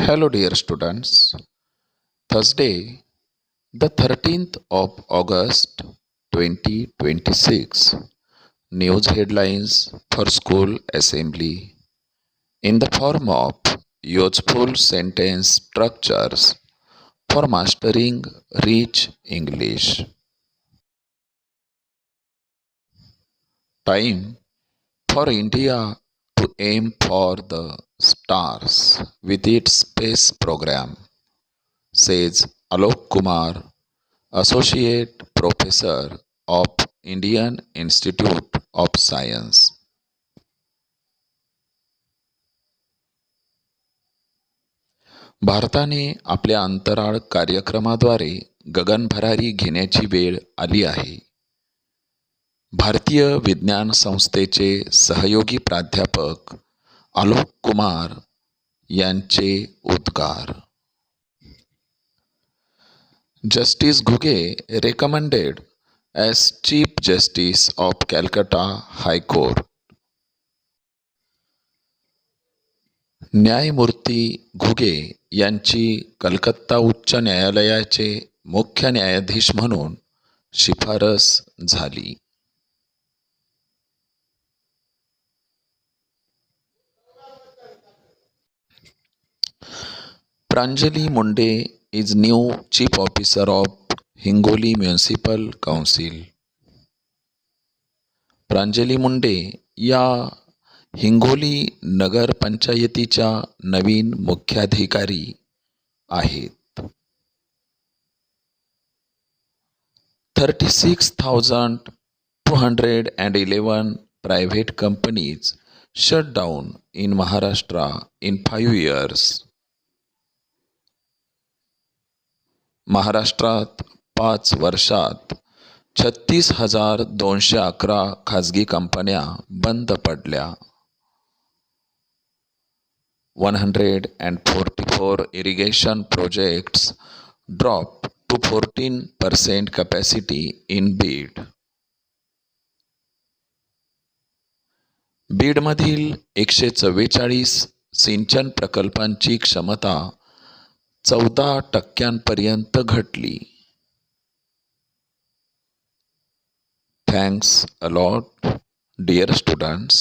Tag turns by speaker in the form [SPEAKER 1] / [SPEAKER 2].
[SPEAKER 1] Hello, dear students. Thursday, the 13th of August 2026. News headlines for school assembly in the form of useful sentence structures for mastering rich English. Time for India to aim for the stars with its space program, says Alok Kumar, Associate Professor of Indian Institute of Science. भारताने आपल्या अंतराळ कार्यक्रमाद्वारे गगनभरारी घेण्याची वेळ आली आहे. भारतीय विज्ञान संस्थेचे सहयोगी प्राध्यापक आलोक कुमार यांचे उद्गार. Justice Ghugge recommended as Chief Justice of Calcutta High Court. न्यायमूर्ती घुगे यांची कलकत्ता उच्च न्यायालयाचे मुख्य न्यायाधीश म्हणून शिफारस झाली. Pranjali Munde is new Chief Officer of Hingoli Municipal Council. Pranjali Munde या हिंगोली नगर पंचायतीच्या नवीन मुख्याधिकारी आहेत. 36,211 private companies shut down in Maharashtra in 5 years. महाराष्ट्रात 5 वर्षात 36,211 खाजगी कंपन्या बंद पडल्या. 144 irrigation projects dropped to 14% capacity in Beed. बीडमधील 144 सिंचन प्रकल्पांची क्षमता 14% घटली. Thanks a lot, dear students.